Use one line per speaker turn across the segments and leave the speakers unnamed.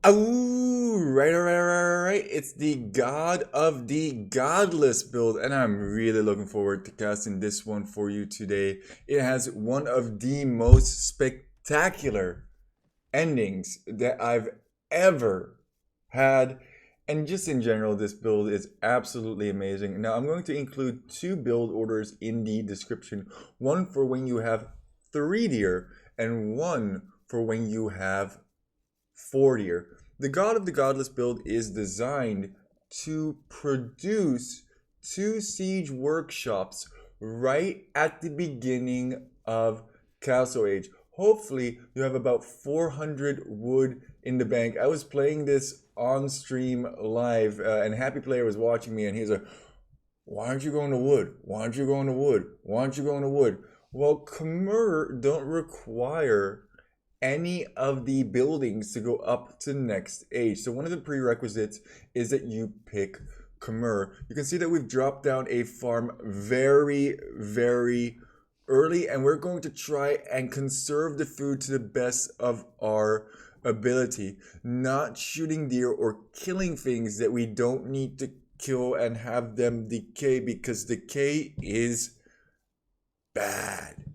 Oh, right. It's the God of the Godless build, and I'm really looking forward to casting this one for you today. It has one of the most spectacular endings that I've ever had. And just in general, this build is absolutely amazing. Now, I'm going to include two build orders in the description, one for when you have three deer, and one for when you have 40er. The God of the Godless build is designed to produce two siege workshops right at the beginning of Castle Age. Hopefully, you have about 400 wood in the bank. I was playing this on stream live, and Happy Player was watching me, and he's like, "Why aren't you going to wood? Why aren't you going to wood? Why aren't you going to wood?" Well, Khmer don't require any of the buildings to go up to the next age. So one of the prerequisites is that you pick Khmer. You can see that we've dropped down a farm very early, and we're going to try and conserve the food to the best of our ability, not shooting deer or killing things that we don't need to kill and have them decay, because decay is bad.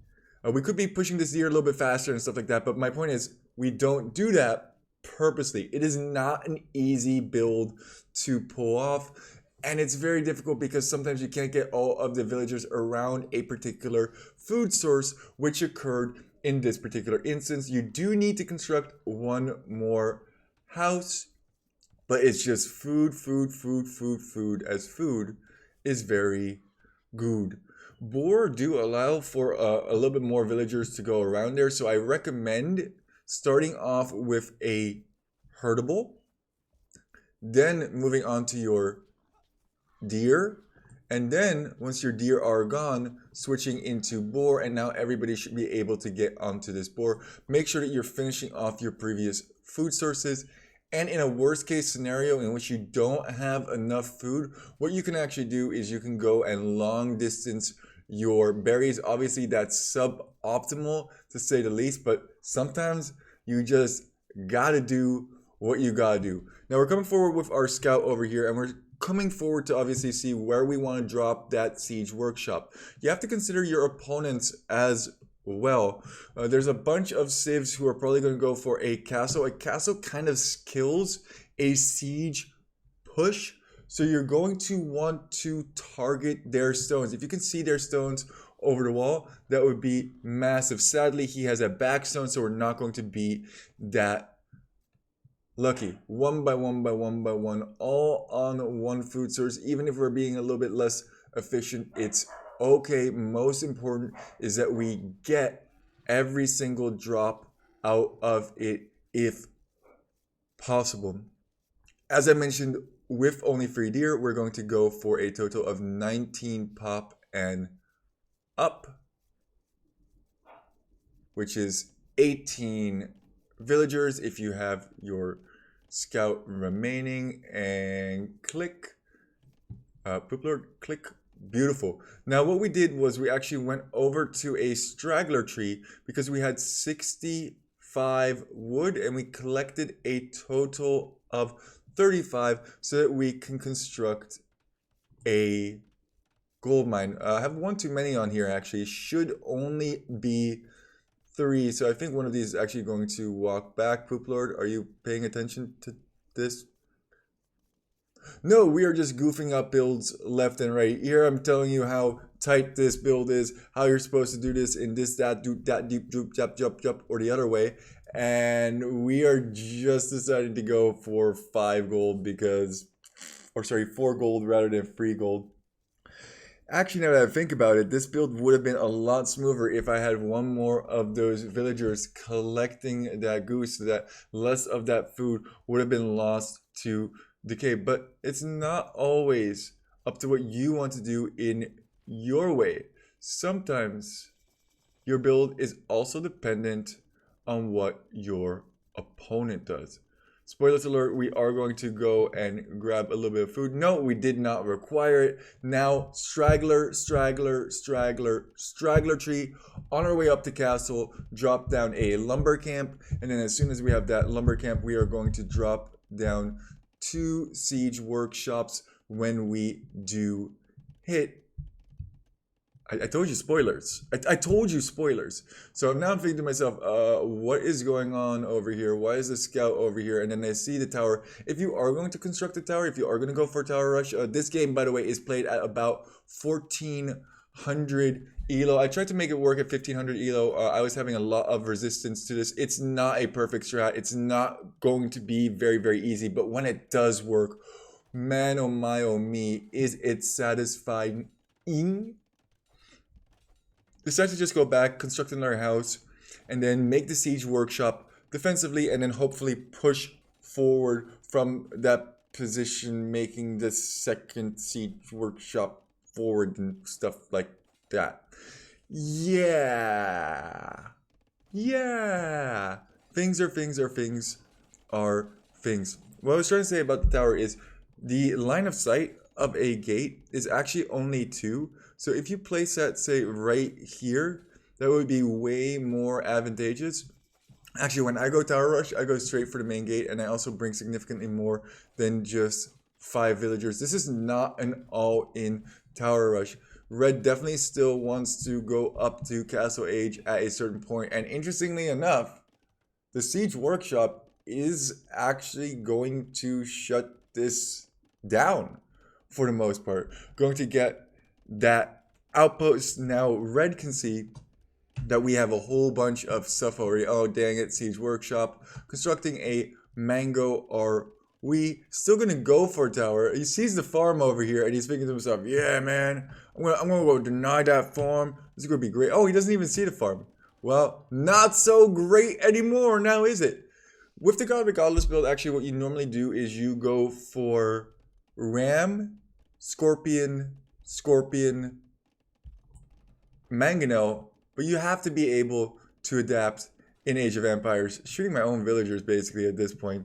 We could be pushing this deer a little bit faster and stuff like that, but my point is, we don't do that purposely. It is not an easy build to pull off, and it's very difficult because sometimes you can't get all of the villagers around a particular food source, which occurred in this particular instance. You do need to construct one more house, but it's just food, as food is very good. Boar do allow for a little bit more villagers to go around there, so I recommend starting off with a herdable, then moving on to your deer, and then once your deer are gone, switching into boar, and now everybody should be able to get onto this boar. Make sure that you're finishing off your previous food sources. And in a worst case scenario in which you don't have enough food, what you can actually do is you can go and long distance your berries. Obviously, that's suboptimal to say the least, but sometimes you just gotta do what you gotta do. Now we're coming forward with our scout over here, and we're coming forward to obviously see where we want to drop that siege workshop. You have to consider your opponents as well. There's a bunch of civs who are probably going to go for a castle. A castle kind of kills a siege push, so you're going to want to target their stones. If you can see their stones over the wall, that would be massive. Sadly, he has a backstone, so we're not going to beat that lucky. One by one, all on one food source. Even if we're being a little bit less efficient, it's okay. Most important is that we get every single drop out of it if possible. As I mentioned, with only 3 deer, we're going to go for a total of 19 pop and up, which is 18 villagers if you have your scout remaining, and click Poopler, click. Beautiful. Now what we did was we actually went over to a straggler tree because we had 65 wood, and we collected a total of 35 so that we can construct a gold mine. I have one too many on here actually. It should only be 3, so I think one of these is actually going to walk back. Poop Lord, are you paying attention to this? No, we are just goofing up builds left and right. Here I'm telling you how tight this build is, how you're supposed to do this in this, that, doop, that, deep, doop, jump, jump, jump, or the other way. And we are just deciding to go for 5 gold because, or sorry, 4 gold rather than 3 gold. Actually, now that I think about it, this build would have been a lot smoother if I had one more of those villagers collecting that goose, so that less of that food would have been lost to decay. But it's not always up to what you want to do in your way. Sometimes your build is also dependent on what your opponent does. Spoilers alert, we are going to go and grab a little bit of food. No, we did not require it. Now, straggler tree. On our way up to castle, drop down a lumber camp. And then as soon as we have that lumber camp, we are going to drop down 2 siege workshops when we do hit. I told you spoilers. I told you spoilers. So now I'm thinking to myself, what is going on over here? Why is the scout over here? And then I see the tower. If you are going to construct a tower, if you are going to go for a tower rush, this game, by the way, is played at about 1400 elo. I tried to make it work at 1500 elo. I was having a lot of resistance to this. It's not a perfect strat. It's not going to be very, very easy. But when it does work, man, oh my, oh me, is it satisfying? Decide to just go back, construct another house, and then make the siege workshop defensively, and then hopefully push forward from that position, making the second siege workshop forward and stuff like that. Yeah. Things are things. What I was trying to say about the tower is the line of sight of a gate is actually only 2. So if you place that, say, right here, that would be way more advantageous. Actually, when I go tower rush, I go straight for the main gate, and I also bring significantly more than just 5 villagers. This is not an all-in tower rush. Red definitely still wants to go up to Castle Age at a certain point, and interestingly enough, the siege workshop is actually going to shut this down for the most part. Going to get that outpost. Now Red can see that we have a whole bunch of stuff already. Oh dang it, siege workshop. Constructing a mango. Are we still gonna go for a tower? He sees the farm over here and he's thinking to himself, yeah man, I'm gonna go deny that farm. This is gonna be great. Oh, he doesn't even see the farm. Well, not so great anymore now, is it? With the God of the Godless build, actually what you normally do is you go for ram, scorpion, mangonel, but you have to be able to adapt in Age of Empires. Shooting my own villagers basically at this point.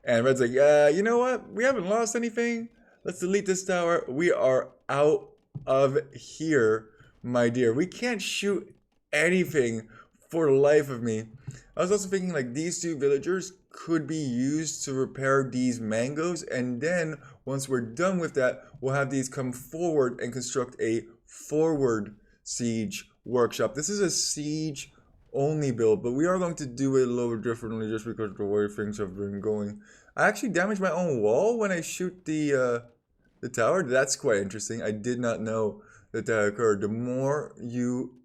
And Red's like, you know what? We haven't lost anything. Let's delete this tower. We are out of here, my dear. We can't shoot anything for the life of me. I was also thinking like these 2 villagers could be used to repair these mangoes, and then once we're done with that, we'll have these come forward and construct a forward siege workshop. This is a siege only build, but we are going to do it a little differently just because of the way things have been going. I actually damaged my own wall when I shoot the tower. That's quite interesting. I did not know that that occurred. The more you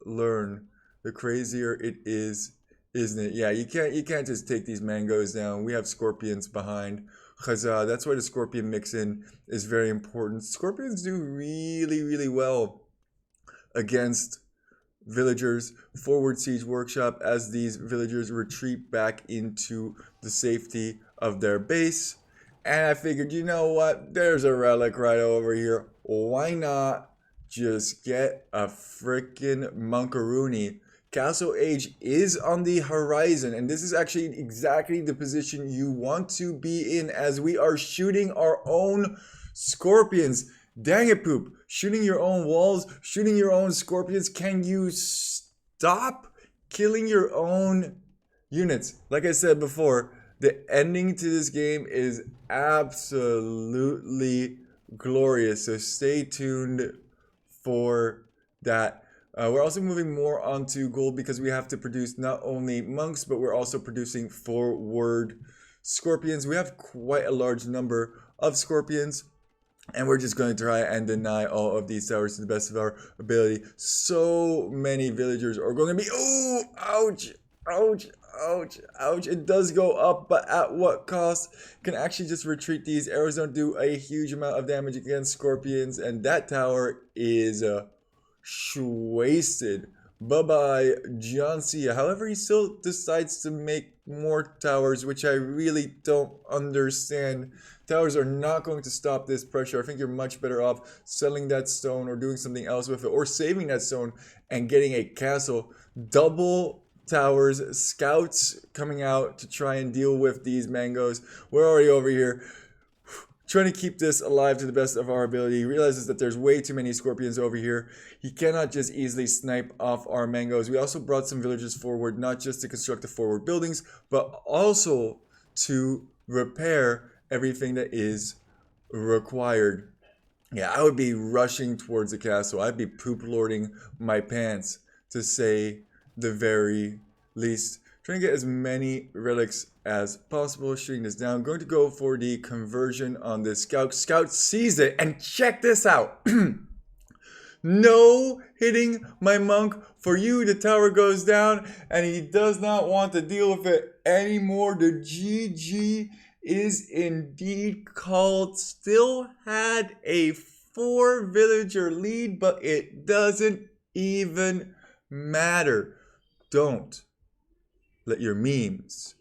learn, the crazier it is, isn't it? Yeah, you can't just take these mangoes down. We have scorpions behind. Huzzah. That's why the scorpion mix-in is very important. Scorpions do really, really well against villagers. Forward siege workshop as these villagers retreat back into the safety of their base. And I figured, you know what? There's a relic right over here. Why not just get a freaking monkaroony? Castle Age is on the horizon, and this is actually exactly the position you want to be in as we are shooting our own scorpions. Dang it, poop. Shooting your own walls, shooting your own scorpions. Can you stop killing your own units? Like I said before, the ending to this game is absolutely glorious, so stay tuned for that. We're also moving more onto gold because we have to produce not only monks, but we're also producing forward scorpions. We have quite a large number of scorpions, and we're just going to try and deny all of these towers to the best of our ability. So many villagers are going to be, oh, ouch, ouch, ouch, ouch. It does go up, but at what cost? Can actually just retreat. These arrows don't do a huge amount of damage against scorpions, and that tower is wasted. Bye-bye, John Cena. However, he still decides to make more towers, which I really don't understand. Towers are not going to stop this pressure. I think you're much better off selling that stone or doing something else with it, or saving that stone and getting a castle. Double towers, scouts coming out to try and deal with these mangoes. We're already over here trying to keep this alive to the best of our ability. He realizes that there's way too many scorpions over here. He cannot just easily snipe off our mangoes. We also brought some villagers forward, not just to construct the forward buildings, but also to repair everything that is required. Yeah, I would be rushing towards the castle. I'd be poop lording my pants, to say the very least. Trying to get as many relics as possible. Shooting this down. Going to go for the conversion on this scout. Scout sees it, and check this out. No hitting my monk for you. The tower goes down, and he does not want to deal with it anymore. The GG is indeed called. Still had a 4 villager lead, but it doesn't even matter. Don't let your memes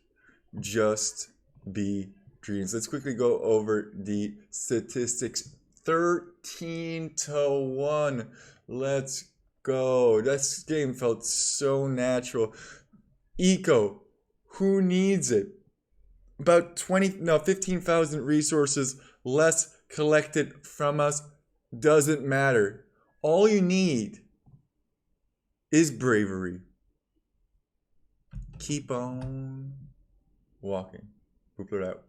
just be dreams. Let's quickly go over the statistics. 13-1. Let's go. This game felt so natural. Eco, who needs it? About 15,000 resources less collected from us. Doesn't matter. All you need is bravery. Keep on walking. Poopler out.